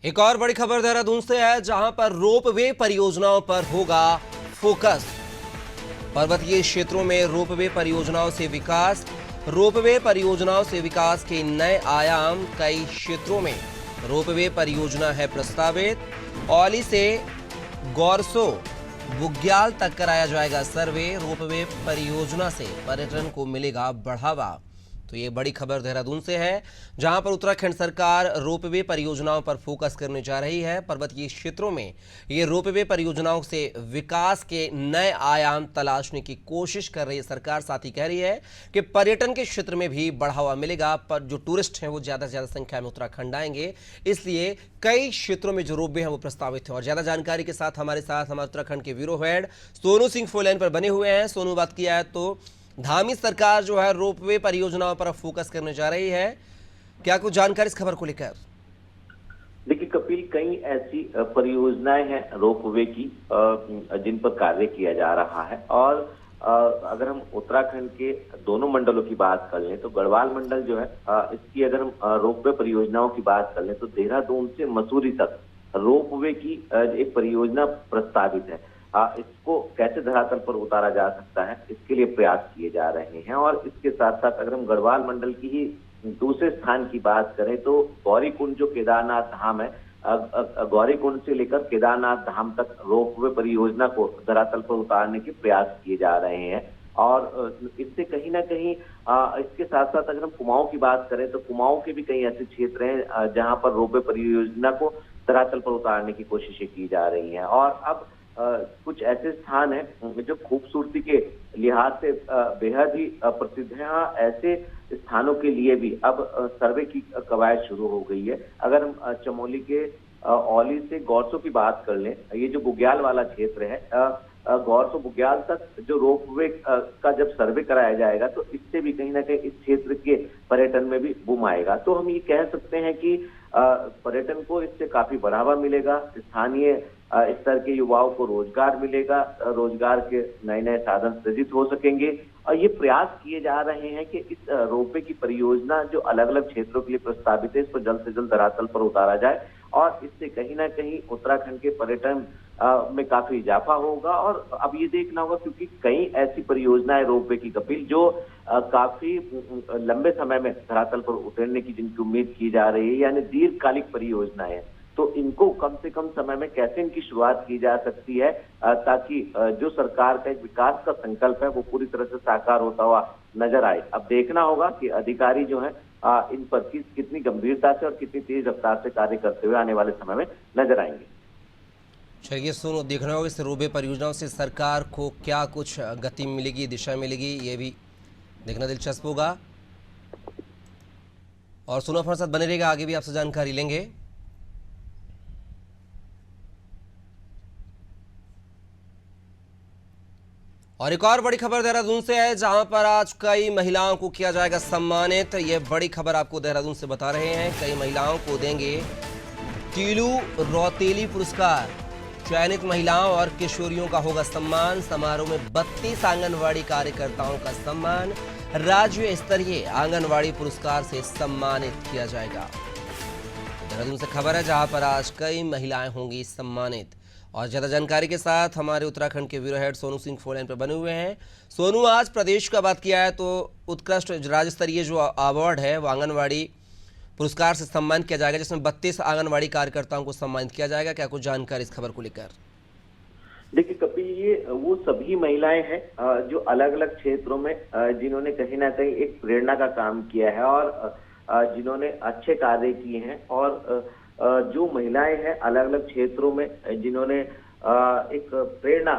एक और बड़ी खबर देहरादून से है, जहां पर रोपवे परियोजनाओं पर होगा फोकस। पर्वतीय क्षेत्रों में रोपवे परियोजनाओं से विकास। रोपवे परियोजनाओं से विकास के नए आयाम। कई क्षेत्रों में रोपवे परियोजना है प्रस्तावित। औली से गौरसो बुग्याल तक कराया जाएगा सर्वे। रोपवे परियोजना से पर्यटन को मिलेगा बढ़ावा। तो ये बड़ी खबर देहरादून से है, जहां पर उत्तराखंड सरकार रोपवे परियोजनाओं पर फोकस करने जा रही है। पर्वतीय क्षेत्रों में ये रोपवे परियोजनाओं से विकास के नए आयाम तलाशने की कोशिश कर रही है सरकार। साथ ही कह रही है कि पर्यटन के क्षेत्र में भी बढ़ावा मिलेगा, पर जो टूरिस्ट हैं वो ज्यादा से ज्यादा संख्या में उत्तराखंड आएंगे, इसलिए कई क्षेत्रों में जो रोपवे हैं वो प्रस्तावित है। और ज्यादा जानकारी के साथ हमारे उत्तराखंड के bureau head Sonu Singh phone line पर बने हुए हैं। सोनू, बात किया है तो धामी सरकार जो है रोपवे परियोजनाओं पर फोकस करने जा रही है, क्या कुछ जानकारी इस खबर को लेकर? देखिए कपिल, कई ऐसी परियोजनाएं हैं रोपवे की जिन पर कार्य किया जा रहा है। और अगर हम उत्तराखंड के दोनों मंडलों की बात कर लें तो गढ़वाल मंडल जो है इसकी अगर हम रोपवे परियोजनाओं की बात कर लें तो देहरादून से मसूरी तक रोपवे की एक परियोजना प्रस्तावित है। इसको कैसे धरातल पर उतारा जा सकता है, इसके लिए प्रयास किए जा रहे हैं। और इसके साथ साथ अगर हम गढ़वाल मंडल की ही दूसरे स्थान की बात करें तो गौरीकुंड जो केदारनाथ धाम है, गौरीकुंड से लेकर केदारनाथ धाम तक रोपवे परियोजना को धरातल पर उतारने के प्रयास किए जा रहे हैं। और इससे कहीं ना कहीं इसके साथ साथ अगर हम कुमाऊं की बात करें तो कुमाऊं के भी कई ऐसे क्षेत्र हैं जहां पर रोपवे परियोजना को धरातल पर उतारने की कोशिशें की जा रही हैं। और अब कुछ ऐसे स्थान हैं जो खूबसूरती के लिहाज से बेहद ही प्रसिद्ध हैं। ऐसे स्थानों के लिए भी अब सर्वे की कवायद शुरू हो गई है। अगर हम चमोली के औली से गौरसो की बात कर लें, ये जो बुग्याल वाला क्षेत्र है, गौरसो बुग्याल तक जो रोपवे का जब सर्वे कराया जाएगा तो इससे भी कहीं ना कहीं इस क्षेत्र के पर्यटन में भी बूम आएगा। तो हम ये कह सकते हैं कि पर्यटन को इससे काफी बढ़ावा मिलेगा, स्थानीय स्तर के युवाओं को रोजगार मिलेगा, रोजगार के नए नए साधन सृजित हो सकेंगे। और ये प्रयास किए जा रहे हैं कि इस रोपवे की परियोजना जो अलग अलग क्षेत्रों के लिए प्रस्तावित है, इसको जल्द से जल्द धरातल पर उतारा जाए और इससे कहीं ना कहीं उत्तराखंड के पर्यटन में काफी इजाफा होगा। और अब ये देखना होगा क्योंकि कई ऐसी परियोजनाएं रोपवे की कपिल जो काफी लंबे समय में धरातल पर उतरने की जिनकी उम्मीद की जा रही है, यानी दीर्घकालिक परियोजनाएं हैं, तो इनको कम से कम समय में कैसे इनकी शुरुआत की जा सकती है ताकि जो सरकार का एक विकास का संकल्प है वो पूरी तरह से साकार होता हुआ नजर आए। अब देखना होगा कि अधिकारी जो है इन पर कितनी गंभीरता से और कितनी तेज रफ्तार से कार्य करते हुए आने वाले समय में नजर आएंगे। चलिए सुनो, देखना होगा इस रोपवे परियोजनाओं से सरकार को क्या कुछ गति मिलेगी, दिशा मिलेगी, ये भी देखना दिलचस्प होगा। और सुनो, हमारे साथ बने रहेगा, आगे भी आपसे जानकारी लेंगे। और एक और बड़ी खबर देहरादून से है, जहां पर आज कई महिलाओं को किया जाएगा सम्मानित। ये बड़ी खबर आपको देहरादून से बता रहे हैं। कई महिलाओं को देंगे टीलू रौतेली पुरस्कार। चयनित महिलाओं और किशोरियों का होगा सम्मान। समारोह में 32 आंगनवाड़ी कार्यकर्ताओं का सम्मान राज्य स्तरीय आंगनवाड़ी पुरस्कार से सम्मानित किया जाएगा। देहरादून से खबर है, जहां पर आज कई महिलाएं होंगी सम्मानित। और ज्यादा जानकारी के साथ हमारे उत्तराखंड के bureau head Sonu Singh phone line पर बने हुए हैं। सोनू, आज प्रदेश का बात किया है तो उत्कृष्ट राज्य स्तरीय जो अवार्ड है वो आंगनवाड़ी पुरस्कार से सम्मान किया जाएगा, जिसमें 32 आंगनवाड़ी कार्यकर्ताओं को सम्मानित किया जाएगा। क्या कुछ जानकारी इस खबर को लेकर? देखिए कपिल, ये वो सभी महिलाएं हैं जो अलग अलग क्षेत्रों में जिन्होंने कहीं ना कहीं एक प्रेरणा का काम किया है और जिन्होंने अच्छे कार्य किए हैं। और जो महिलाएं हैं अलग अलग क्षेत्रों में जिन्होंने एक प्रेरणा